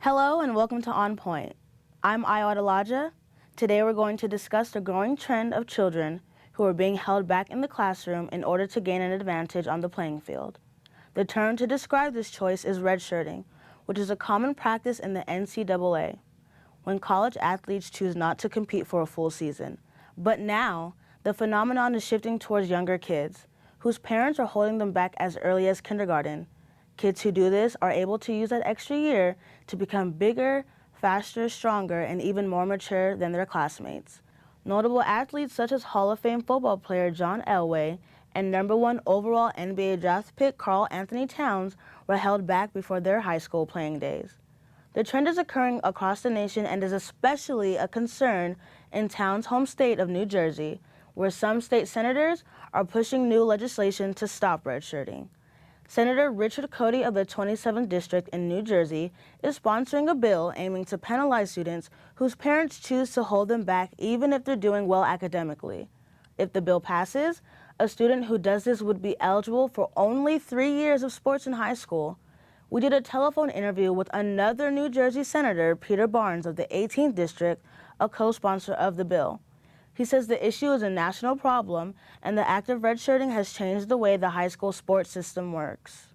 Hello and welcome to On Point. I'm Adelaja. Today we're going to discuss the growing trend of children who are being held back in the classroom in order to gain an advantage on the playing field. The term to describe this choice is redshirting, which is a common practice in the NCAA, when college athletes choose not to compete for a full season. But now, the phenomenon is shifting towards younger kids, whose parents are holding them back as early as kindergarten. Kids who do this are able to use that extra year to become bigger, faster, stronger, and even more mature than their classmates. Notable athletes such as Hall of Fame football player John Elway and #1 overall NBA draft pick Karl Anthony Towns were held back before their high school playing days. The trend is occurring across the nation and is especially a concern in Towns' home state of New Jersey, where some state senators are pushing new legislation to stop redshirting. Senator Richard Cody of the 27th District in New Jersey is sponsoring a bill aiming to penalize students whose parents choose to hold them back even if they're doing well academically. If the bill passes, a student who does this would be eligible for only 3 years of sports in high school. We did a telephone interview with another New Jersey Senator, Peter Barnes of the 18th District, a co-sponsor of the bill. He says the issue is a national problem, and the act of redshirting has changed the way the high school sports system works.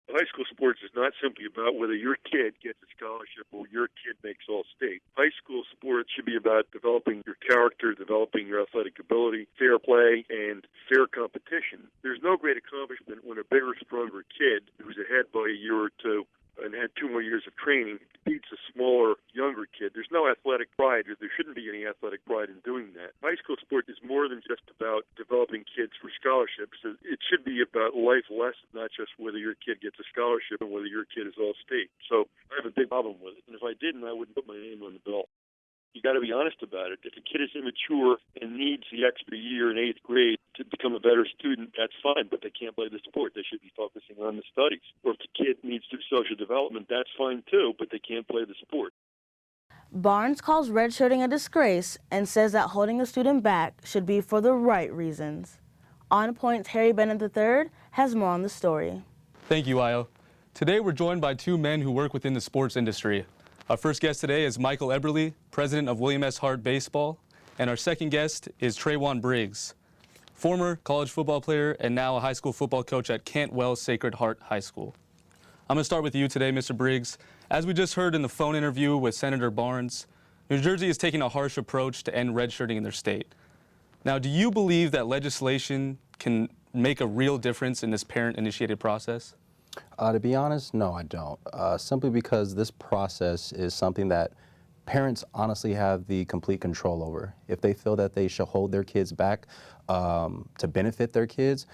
High school sports is not simply about whether your kid gets a scholarship or your kid makes all-state. High school sports should be about developing your character, developing your athletic ability, fair play, and fair competition. There's no great accomplishment when a bigger, stronger kid who's ahead by a year or two and had 2 more years of training beats a smaller, younger kid. There's no athletic pride, or there shouldn't be any athletic pride in doing that. High school sport is more than just about developing kids for scholarships. It should be about life lessons, not just whether your kid gets a scholarship and whether your kid is all-state. So I have a big problem with it. And if I didn't, I wouldn't put my name on the bill. You got to be honest about it. If a kid is immature and needs the extra year in 8th grade to become a better student, that's fine, but they can't play the sport. They should be focusing on the studies. Or if the kid needs to do social development, that's fine too, but they can't play the sport. Barnes calls redshirting a disgrace and says that holding a student back should be for the right reasons. On Point's Harry Bennett III has more on the story. Thank you, Io. Today we're joined by 2 men who work within the sports industry. Our first guest today is Michael Eberle, president of William S. Hart Baseball, and our second guest is Trajuan Briggs, former college football player and now a high school football coach at Cantwell Sacred Heart High School. I'm going to start with you today, Mr. Briggs. As we just heard in the phone interview with Senator Barnes, New Jersey is taking a harsh approach to end redshirting in their state. Now, do you believe that legislation can make a real difference in this parent-initiated process? To be honest, no, I don't. Simply because this process is something that parents honestly have the complete control over. If they feel that they should hold their kids back to benefit their kids,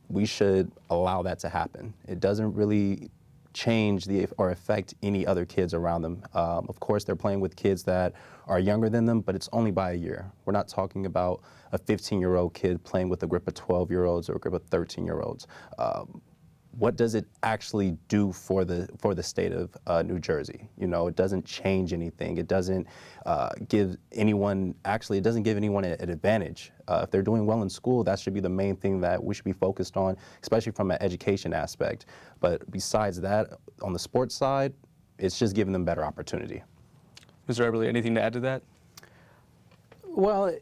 we should allow that to happen. It doesn't really change or affect any other kids around them. Of course, they're playing with kids that are younger than them, but it's only by a year. We're not talking about a 15-year-old kid playing with a group of 12-year-olds or a group of 13-year-olds. What does it actually do for the state of New Jersey? You know, it doesn't change anything. It doesn't give anyone, it doesn't give anyone an advantage. If they're doing well in school, that should be the main thing that we should be focused on, especially from an education aspect. But besides that, on the sports side, it's just giving them better opportunity. Mr. Eberle, anything to add to that? Well,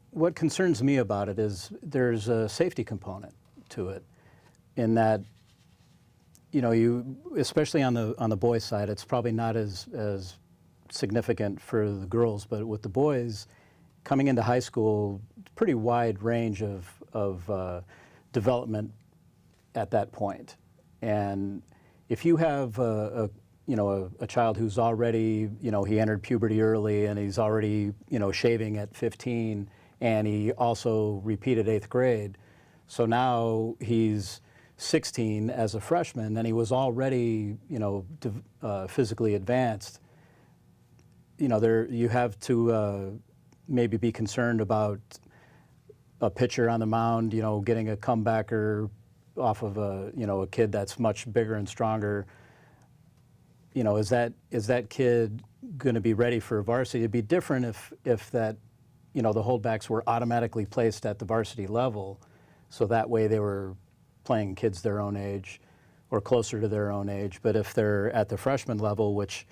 what concerns me about it is there's a safety component to it. In that, you know, especially on the boys' side, it's probably not as significant for the girls, but with the boys coming into high school, pretty wide range of development at that point. And if you have a child who's already, he entered puberty early and he's already, shaving at 15, and he also repeated 8th grade, so now he's 16 as a freshman, and he was already, physically advanced. You have to maybe be concerned about a pitcher on the mound, getting a comebacker off of a kid that's much bigger and stronger. Is that kid going to be ready for varsity? It'd be different if that, the holdbacks were automatically placed at the varsity level, so that way they were playing kids their own age. or closer to their own age. But if they're at the freshman level, which,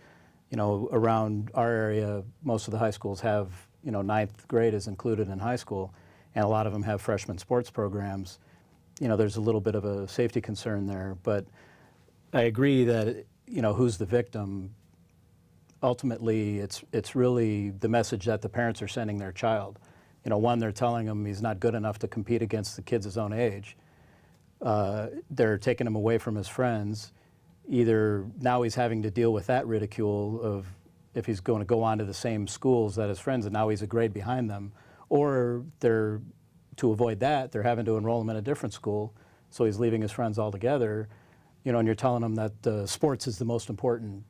around our area, most of the high schools have, ninth grade is included in high school, and a lot of them have freshman sports programs, there's a little bit of a safety concern there. But I agree that, who's the victim? Ultimately, it's really the message that the parents are sending their child. One, they're telling him he's not good enough to compete against the kids his own age. They're taking him away from his friends. Either now he's having to deal with that ridicule of if he's going to go on to the same schools that his friends, and now he's a grade behind them, or to avoid that, they're having to enroll him in a different school, so he's leaving his friends altogether. And you're telling him that sports is the most important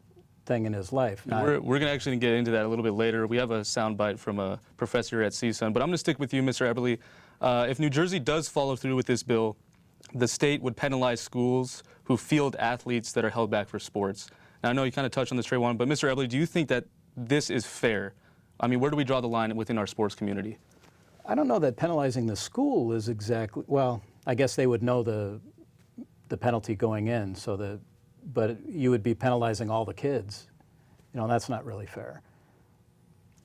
thing in his life. We're going to actually get into that a little bit later. We have a soundbite from a professor at CSUN, but I'm going to stick with you, Mr. Eberle. If New Jersey does follow through with this bill, the state would penalize schools who field athletes that are held back for sports. Now, I know you kind of touched on this, Trajuan, but Mr. Eberle, do you think that this is fair? I mean, where do we draw the line within our sports community? I don't know that penalizing the school is exactly, well, I guess they would know the penalty going in, but you would be penalizing all the kids. That's not really fair.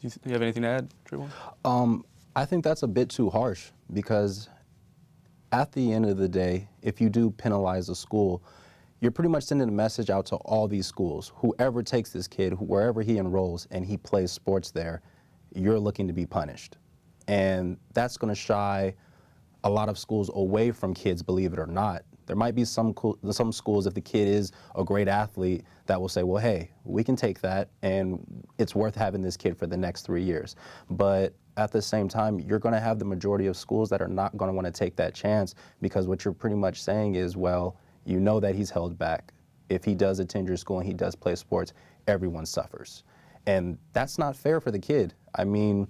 Do you have anything to add, Trajuan? I think that's a bit too harsh, because at the end of the day, if you do penalize a school, you're pretty much sending a message out to all these schools. Whoever takes this kid, wherever he enrolls and he plays sports there, you're looking to be punished. And that's going to shy a lot of schools away from kids, believe it or not. There might be some schools, if the kid is a great athlete, that will say, well, hey, we can take that, and it's worth having this kid for the next 3 years. But at the same time, you're going to have the majority of schools that are not going to want to take that chance, because what you're pretty much saying is, well, you know that he's held back. If he does attend your school and he does play sports, everyone suffers. And that's not fair for the kid. I mean,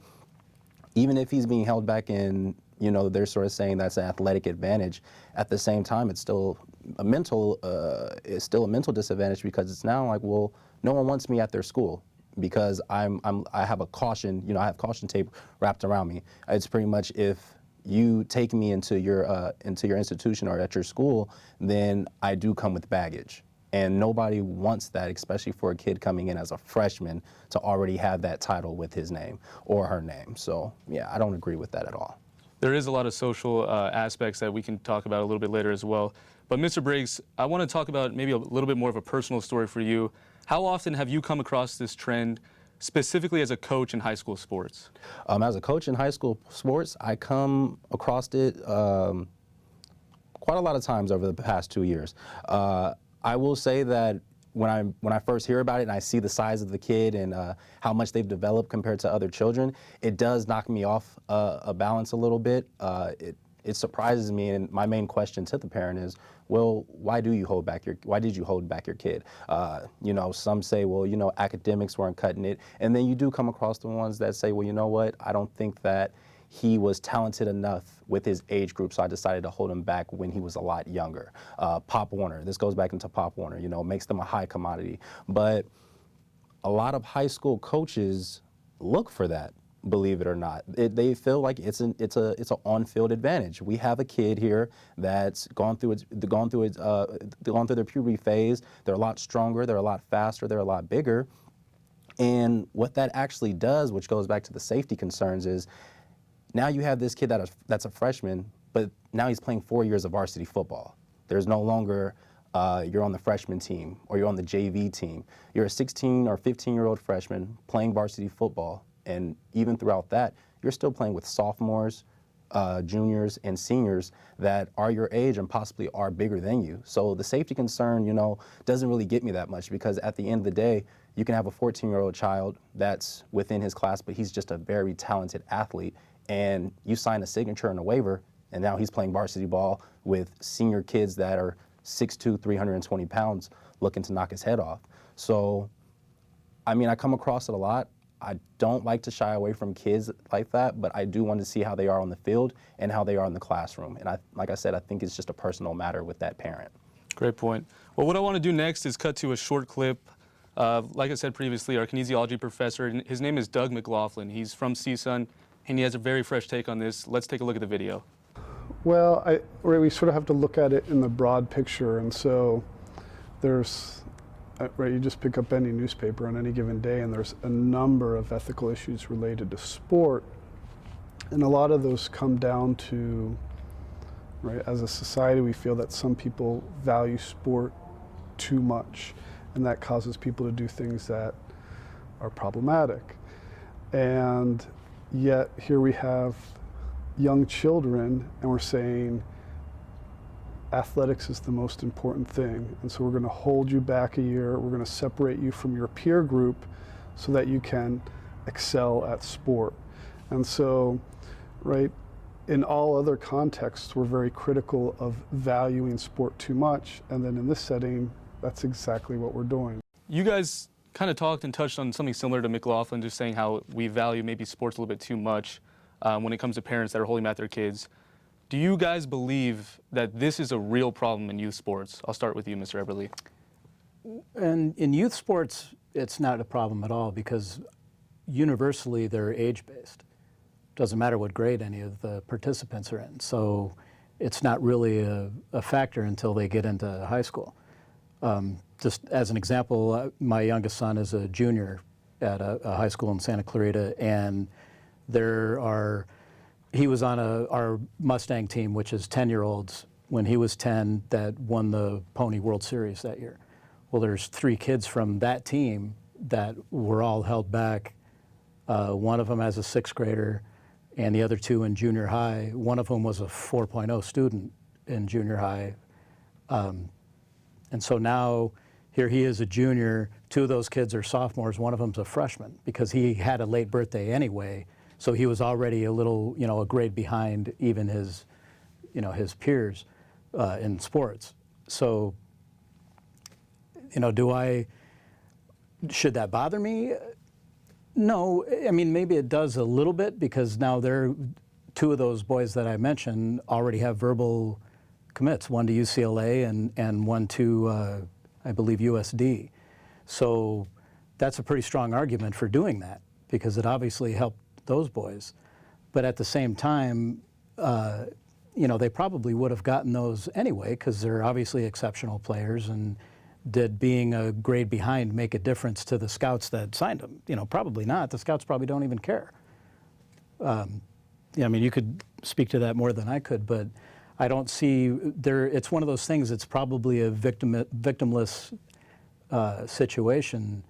even if he's being held back in, they're sort of saying that's an athletic advantage. At the same time, it's still a mental disadvantage, because it's now like, well, no one wants me at their school because I have a caution, I have caution tape wrapped around me. It's pretty much, if you take me into your institution or at your school, then I do come with baggage. And nobody wants that, especially for a kid coming in as a freshman, to already have that title with his name or her name. So yeah, I don't agree with that at all. There is a lot of social aspects that we can talk about a little bit later as well. But Mr. Briggs, I want to talk about maybe a little bit more of a personal story for you. How often have you come across this trend, specifically as a coach in high school sports? As a coach in high school sports, I come across it quite a lot of times over the past 2 years. I will say that when I first hear about it and I see the size of the kid and how much they've developed compared to other children, it does knock me off a balance a little bit. It surprises me, and my main question to the parent is, well, why did you hold back your kid? Some say, well, academics weren't cutting it, and then you do come across the ones that say, well, you know what, I don't think that he was talented enough with his age group, so I decided to hold him back when he was a lot younger. Pop Warner, this goes back into Pop Warner, makes them a high commodity. But a lot of high school coaches look for that, believe it or not. They feel like it's an on-field advantage. We have a kid here that's gone through their puberty phase. They're a lot stronger, they're a lot faster, they're a lot bigger. And what that actually does, which goes back to the safety concerns, is now you have this kid that's a freshman, but now he's playing 4 years of varsity football. There's no longer you're on the freshman team or you're on the JV team. You're a 16 or 15-year-old freshman playing varsity football, and even throughout that, you're still playing with sophomores, juniors, and seniors that are your age and possibly are bigger than you. So the safety concern, doesn't really get me that much, because at the end of the day, you can have a 14-year-old child that's within his class, but he's just a very talented athlete, and you sign a signature and a waiver, and now he's playing varsity ball with senior kids that are 6'2", 320 pounds looking to knock his head off. So, I mean, I come across it a lot. I don't like to shy away from kids like that, but I do want to see how they are on the field and how they are in the classroom. And like I said, I think it's just a personal matter with that parent. Great point. Well, what I want to do next is cut to a short clip. Like I said previously, our kinesiology professor, his name is Doug McLaughlin. He's from CSUN, and he has a very fresh take on this. Let's take a look at the video. Well, we sort of have to look at it in the broad picture. And so there's, right, you just pick up any newspaper on any given day and there's a number of ethical issues related to sport. And a lot of those come down to, right, as a society, we feel that some people value sport too much, and that causes people to do things that are problematic. And yet here we have young children, and we're saying athletics is the most important thing, and so we're going to hold you back a year, we're going to separate you from your peer group so that you can excel at sport. And so, right, in all other contexts, we're very critical of valuing sport too much, and then in this setting, that's exactly what we're doing. You guys kind of talked and touched on something similar to McLaughlin, just saying how we value maybe sports a little bit too much when it comes to parents that are holding back their kids. Do you guys believe that this is a real problem in youth sports? I'll start with you, Mr. Eberle. And in youth sports, it's not a problem at all because universally they're age-based. Doesn't matter what grade any of the participants are in. So it's not really a factor until they get into high school. Just as an example, my youngest son is a junior at a high school in Santa Clarita, and he was on our Mustang team, which is 10-year-olds, when he was 10 that won the Pony World Series that year. Well, there's 3 kids from that team that were all held back. One of them as a 6th grader, and the other 2 in junior high. One of them was a 4.0 student in junior high. And so now, here he is a junior, 2 of those kids are sophomores, one of them's a freshman, because he had a late birthday anyway, so he was already a little, a grade behind even his, his peers in sports. So, should that bother me? No, I mean, maybe it does a little bit, because now 2 of those boys that I mentioned already have verbal commits, one to UCLA and one to, I believe, USD. So that's a pretty strong argument for doing that, because it obviously helped those boys. But at the same time, they probably would have gotten those anyway, because they're obviously exceptional players. And did being a grade behind make a difference to the scouts that signed them? Probably not. The scouts probably don't even care. I mean, you could speak to that more than I could, but I don't see it's one of those things. It's probably a victimless situation,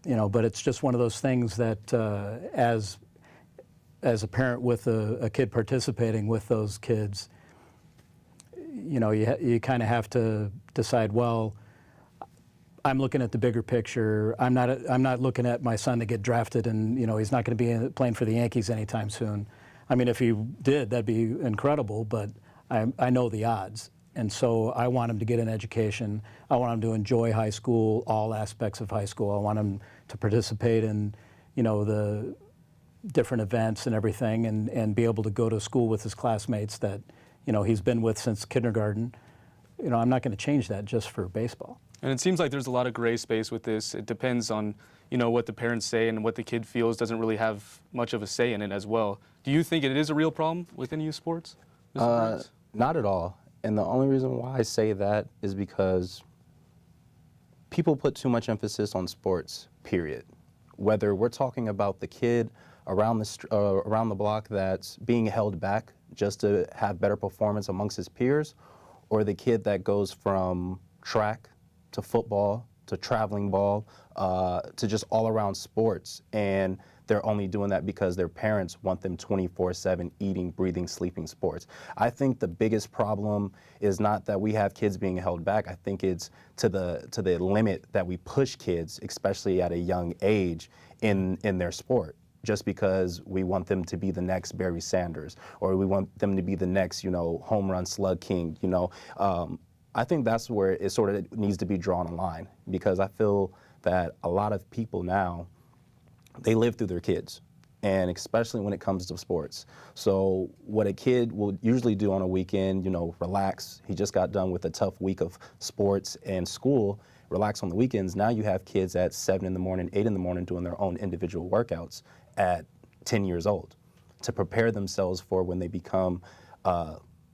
but it's just one of those things that as a parent with a kid participating with those kids, you kind of have to decide, well, I'm looking at the bigger picture. I'm not looking at my son to get drafted and he's not going to be playing for the Yankees anytime soon. I mean, if he did, that'd be incredible, but I know the odds. And so I want him to get an education. I want him to enjoy high school, all aspects of high school. I want him to participate in, the different events and everything, and be able to go to school with his classmates that, he's been with since kindergarten. I'm not going to change that just for baseball. And it seems like there's a lot of gray space with this. It depends on, what the parents say, and what the kid feels doesn't really have much of a say in it as well. Do you think it is a real problem within youth sports, Mr. Briggs? Not at all. And the only reason why I say that is because people put too much emphasis on sports, period. Whether we're talking about the kid around the block that's being held back just to have better performance amongst his peers, or the kid that goes from track to football to traveling ball to just all around sports, and they're only doing that because their parents want them 24/7 eating, breathing, sleeping sports. I think the biggest problem is not that we have kids being held back. I think it's to the limit that we push kids, especially at a young age, in their sport, just because we want them to be the next Barry Sanders, or we want them to be the next, home run slug king, I think that's where it sort of needs to be drawn a line, because I feel that a lot of people now, they live through their kids, and especially when it comes to sports. So what a kid will usually do on a weekend, relax. He just got done with a tough week of sports and school, relax on the weekends. Now you have kids at 7 in the morning, 8 in the morning doing their own individual workouts at 10 years old to prepare themselves for when they become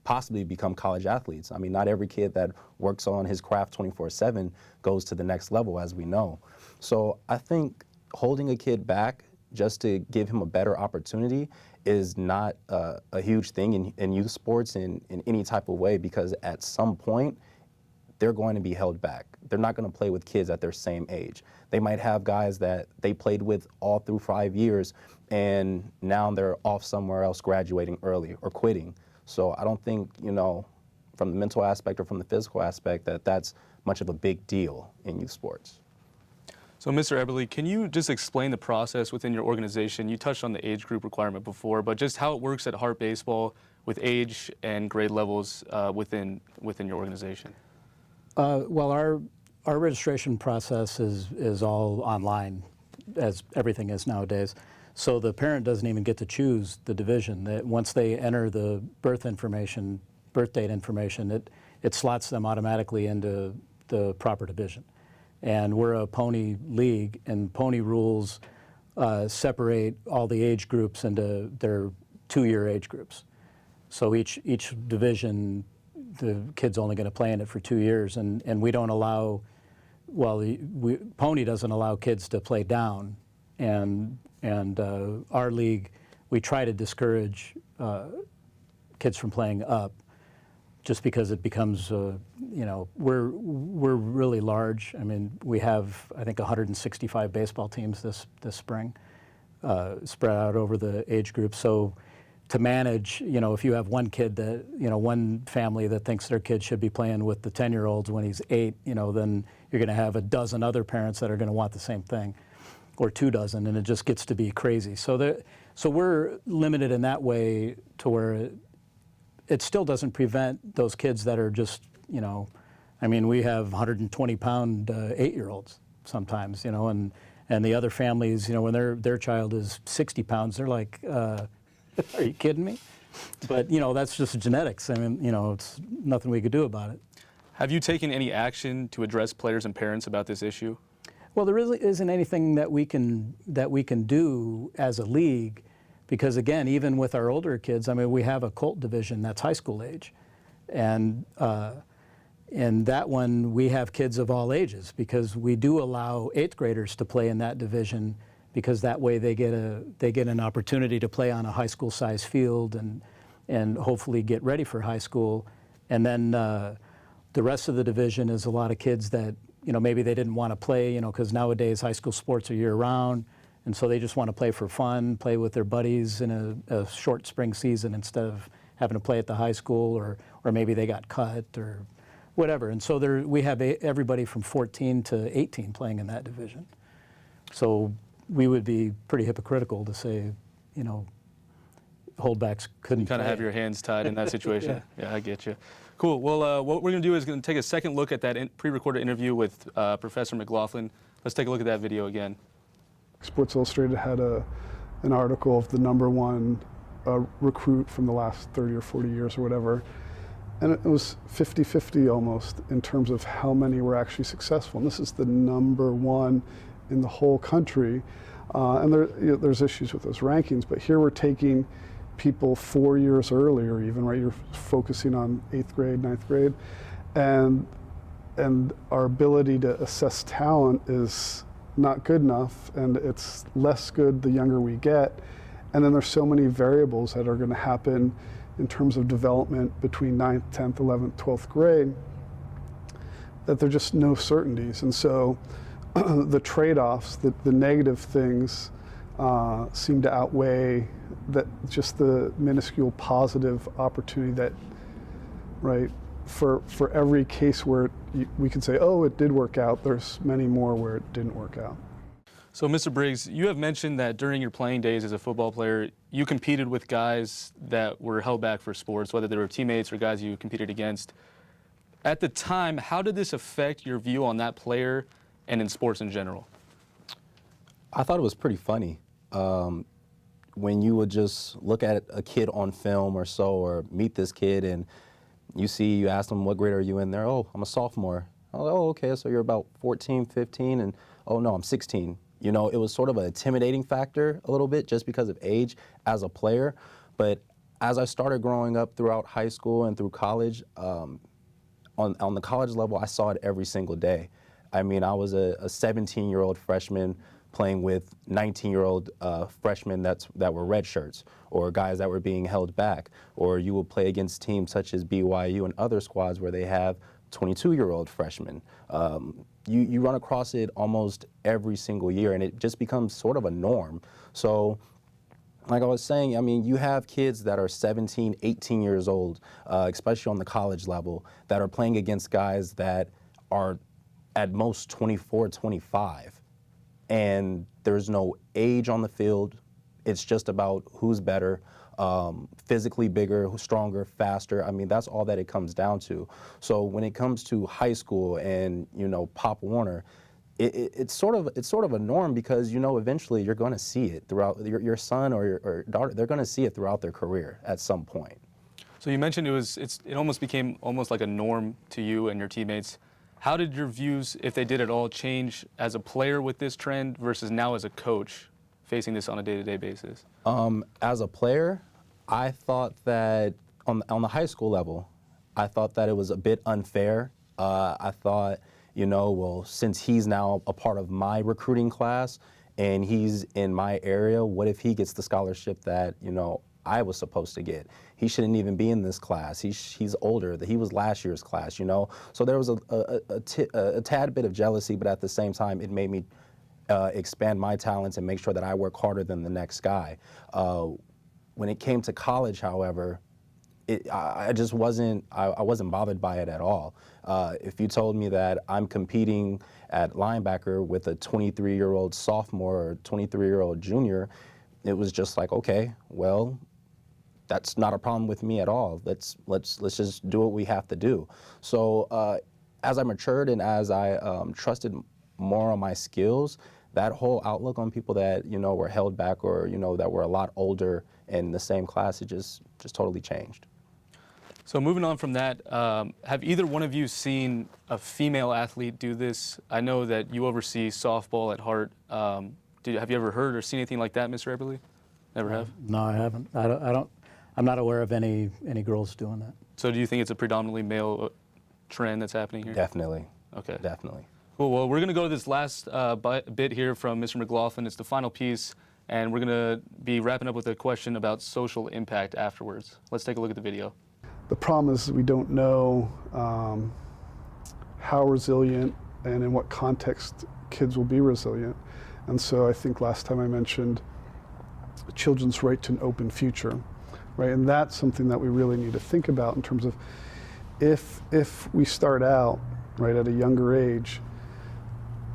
possibly become college athletes. I mean, not every kid that works on his craft 24/7 goes to the next level, as we know. So I think holding a kid back just to give him a better opportunity is not a huge thing in youth sports in any type of way, because at some point, they're going to be held back. They're not going to play with kids at their same age. They might have guys that they played with all through 5 years, and now they're off somewhere else graduating early or quitting. So I don't think, you know, from the mental aspect or from the physical aspect, that that's much of a big deal in youth sports. So, Mr. Eberle, can you just explain the process within your organization? You touched on the age group requirement before, but just how it works at Hart Baseball with age and grade levels within your organization. Well, our registration process is all online, as everything is nowadays. So the parent doesn't even get to choose the division. That once they enter the birth date information, it slots them automatically into the proper division. And we're a pony league, and pony rules separate all the age groups into their 2-year age groups. So each division, the kid's only going to play in it for 2 years, and we don't allow, well, pony doesn't allow kids to play down, and our league, we try to discourage kids from playing up, just because it becomes, you know, we're really large. I mean, we have, I think, 165 baseball teams this spring, spread out over the age group. So to manage, you know, if you have one kid that, you know, one family that thinks their kid should be playing with the 10-year-olds when he's 8, you know, then you're going to have a dozen other parents that are going to want the same thing, or 2 dozen, and it just gets to be crazy. So we're limited in that way to where it still doesn't prevent those kids that are just, you know, I mean, we have 120-pound 8-year-olds sometimes, you know, and the other families, you know, when their child is 60 pounds, they're like, are you kidding me? But, you know, that's just genetics. I mean, you know, it's nothing we could do about it. Have you taken any action to address players and parents about this issue? Well, there really isn't anything that we can do as a league, because again, even with our older kids, I mean, we have a Colt division that's high school age, and in that one we have kids of all ages, because we do allow 8th graders to play in that division, because that way they get an opportunity to play on a high school size field and hopefully get ready for high school. And then the rest of the division is a lot of kids that, you know, maybe they didn't want to play, you know, because nowadays high school sports are year round. And so they just want to play for fun, play with their buddies in a short spring season instead of having to play at the high school, or maybe they got cut or whatever. And so we have everybody from 14 to 18 playing in that division. So we would be pretty hypocritical to say, you know, holdbacks couldn't You kind of have your hands tied in that situation. Yeah, I get you. Cool. Well, what we're going to do is going to take a second look at that pre-recorded interview with Professor McLaughlin. Let's take a look at that video again. Sports Illustrated had an article of the #1 recruit from the last 30 or 40 years or whatever, and it was 50-50 almost in terms of how many were actually successful. And this is the #1 in the whole country, and there's issues with those rankings, but here we're taking people 4 years earlier even, right? You're focusing on 8th grade, 9th grade, and our ability to assess talent is not good enough, and it's less good the younger we get. And then there's so many variables that are going to happen in terms of development between 9th, 10th, 11th, 12th grade, that there are just no certainties. And so the trade-offs, the negative things seem to outweigh just the minuscule positive opportunity that, right, for every case where we can say, oh, it did work out, there's many more where it didn't work out. So, Mr. Briggs, you have mentioned that during your playing days as a football player, you competed with guys that were held back for sports, whether they were teammates or guys you competed against. At the time, how did this affect your view on that player and in sports in general? I thought it was pretty funny. When you would just look at a kid on film or so, or meet this kid, and you ask them, what grade are you in? There, oh, I'm a sophomore. Oh, okay, so you're about 14, 15, and oh no, I'm 16. You know, it was sort of an intimidating factor a little bit just because of age as a player. But as I started growing up throughout high school and through college, on the college level, I saw it every single day. I mean, I was a 17-year-old freshman playing with 19-year-old freshmen that were red shirts, or guys that were being held back, or you will play against teams such as BYU and other squads where they have 22-year-old freshmen. You run across it almost every single year, and it just becomes sort of a norm. So, like I was saying, I mean, you have kids that are 17, 18 years old, especially on the college level, that are playing against guys that are at most 24, 25. And there's no age on the field. It's just about who's better, physically bigger, who's stronger, faster. I mean, that's all that it comes down to. So when it comes to high school and, you know, Pop Warner, it's sort of a norm, because, you know, eventually you're going to see it throughout your son or your daughter. They're going to see it throughout their career at some point. So you mentioned it almost became almost like a norm to you and your teammates. How did your views, if they did at all, change as a player with this trend versus now as a coach facing this on a day-to-day basis? As a player, I thought that on the high school level, I thought that it was a bit unfair. I thought, you know, well, since he's now a part of my recruiting class and he's in my area, what if he gets the scholarship that, you know, I was supposed to get? He shouldn't even be in this class. He's older. He was last year's class, you know? So there was a tad bit of jealousy, but at the same time, it made me expand my talents and make sure that I work harder than the next guy. When it came to college, however, I just wasn't bothered by it at all. If you told me that I'm competing at linebacker with a 23-year-old sophomore or 23-year-old junior, it was just like, okay, well, that's not a problem with me at all. Let's just do what we have to do. So as I matured and as I trusted more on my skills, that whole outlook on people that, you know, were held back or, you know, that were a lot older in the same class, it just totally changed. So moving on from that, have either one of you seen a female athlete do this? I know that you oversee softball at Hart. Have you ever heard or seen anything like that, Mr. Eberle? Never have? No, I haven't. I'm not aware of any girls doing that. So do you think it's a predominantly male trend that's happening here? Definitely. Okay. Definitely. Cool. Well, we're going to go to this last bit here from Mr. McLaughlin. It's the final piece, and we're going to be wrapping up with a question about social impact afterwards. Let's take a look at the video. The problem is we don't know how resilient and in what context kids will be resilient. And so I think last time I mentioned children's right to an open future, right? And that's something that we really need to think about in terms of if we start out, right, at a younger age,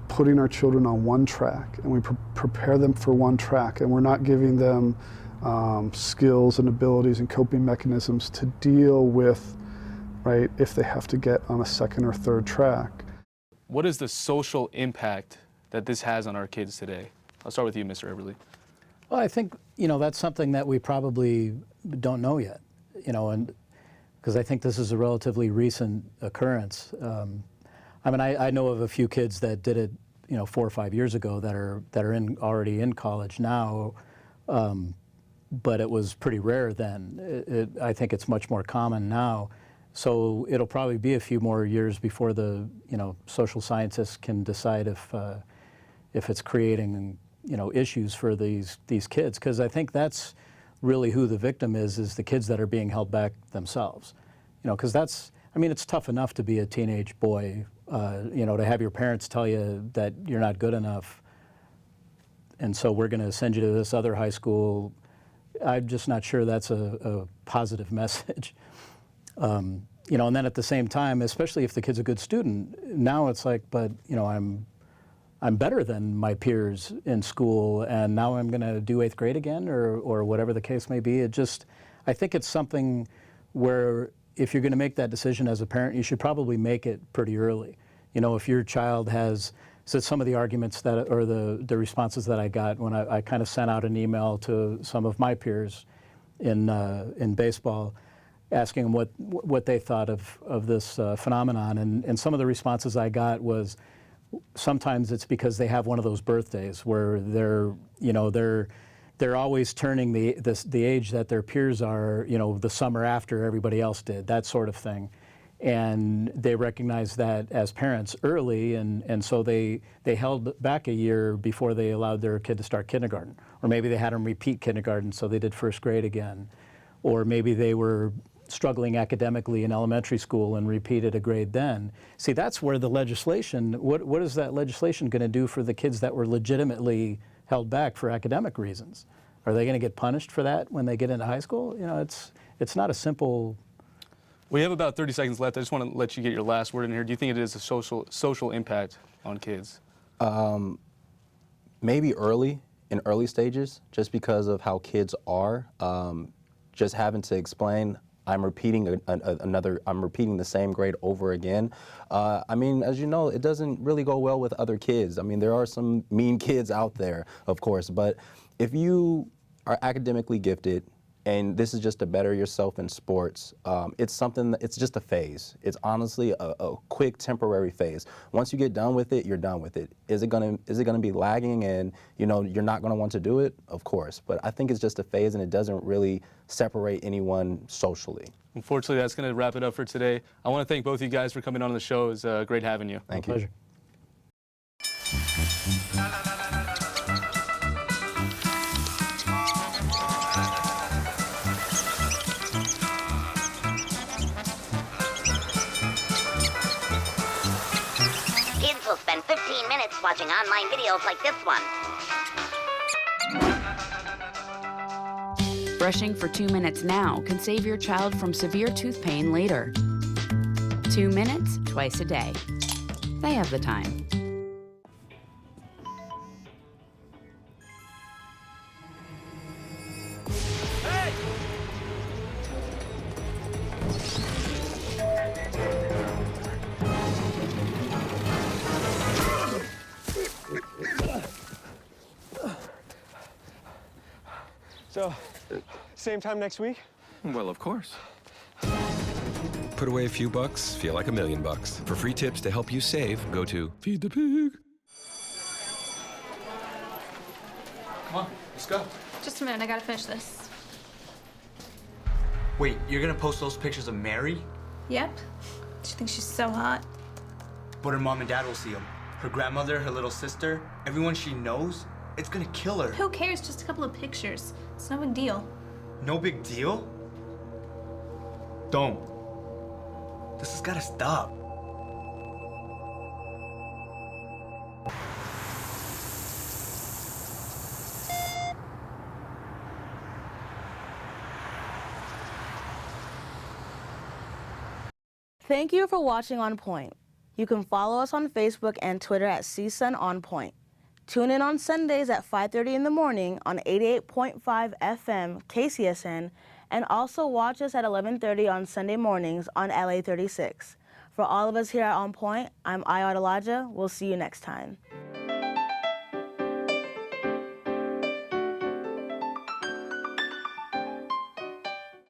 putting our children on one track and we prepare them for one track and we're not giving them skills and abilities and coping mechanisms to deal with, right, if they have to get on a second or third track. What is the social impact that this has on our kids today? I'll start with you, Mr. Eberle. Well, I think, you know, that's something that we probably don't know yet, you know, and because I think this is a relatively recent occurrence. I mean, I know of a few kids that did it, you know, 4 or 5 years ago that are already in college now, but it was pretty rare then. I think it's much more common now. So it'll probably be a few more years before the, you know, social scientists can decide if it's creating, you know, issues for these kids, because I think that's really who the victim is the kids that are being held back themselves. You know, because I mean, it's tough enough to be a teenage boy, you know, to have your parents tell you that you're not good enough, and so we're going to send you to this other high school. I'm just not sure that's a positive message. You know, and then at the same time, especially if the kid's a good student, now it's like, but, you know, I'm better than my peers in school, and now I'm going to do 8th grade again, or whatever the case may be. I think it's something where if you're going to make that decision as a parent, you should probably make it pretty early. You know, if your child has, so some of the arguments that, or the responses that I got when I kind of sent out an email to some of my peers in baseball, asking them what they thought of this phenomenon, and some of the responses I got was, sometimes it's because they have one of those birthdays where they're they're always turning the age that their peers are, you know, the summer after everybody else did, that sort of thing. And they recognized that as parents early, and so they held back a year before they allowed their kid to start kindergarten. Or maybe they had them repeat kindergarten, so they did first grade again. Or maybe they were struggling academically in elementary school and repeated a grade then. See, that's where the legislation, what is that legislation going to do for the kids that were legitimately held back for academic reasons? Are they going to get punished for that when they get into high school? You know, it's not a simple... We have about 30 seconds left. I just want to let you get your last word in here. Do you think it is a social impact on kids? Maybe in early stages, just because of how kids are. Just having to explain, I'm repeating I'm repeating the same grade over again. I mean, as you know, it doesn't really go well with other kids. I mean, there are some mean kids out there, of course, but if you are academically gifted, and this is just to better yourself in sports, it's just a phase. It's honestly a quick temporary phase. Once you get done with it, you're done with it. Is it gonna be lagging and, you know, you're not gonna want to do it? Of course, but I think it's just a phase and it doesn't really separate anyone socially. Unfortunately, that's gonna wrap it up for today. I want to thank both of you guys for coming on the show. It was great having you. Thank you. Pleasure. Kids will spend 15 minutes watching online videos like this one. Brushing for 2 minutes now can save your child from severe tooth pain later. 2 minutes twice a day. They have the time. So, same time next week? Well, of course. Put away a few bucks, feel like $1 million. For free tips to help you save, go to Feed the Pig. Come on, let's go. Just a minute, I gotta finish this. Wait, you're gonna post those pictures of Mary? Yep. She thinks she's so hot. But her mom and dad will see them. Her grandmother, her little sister, everyone she knows. It's gonna kill her. Who cares? Just a couple of pictures. It's no big deal. No big deal? Don't. This has gotta stop. Thank you for watching On Point. You can follow us on Facebook and Twitter at CSUN On Point. Tune in on Sundays at 5:30 in the morning on 88.5 FM KCSN, and also watch us at 11:30 on Sunday mornings on LA 36. For all of us here at On Point, I'm Adelaja. We'll see you next time.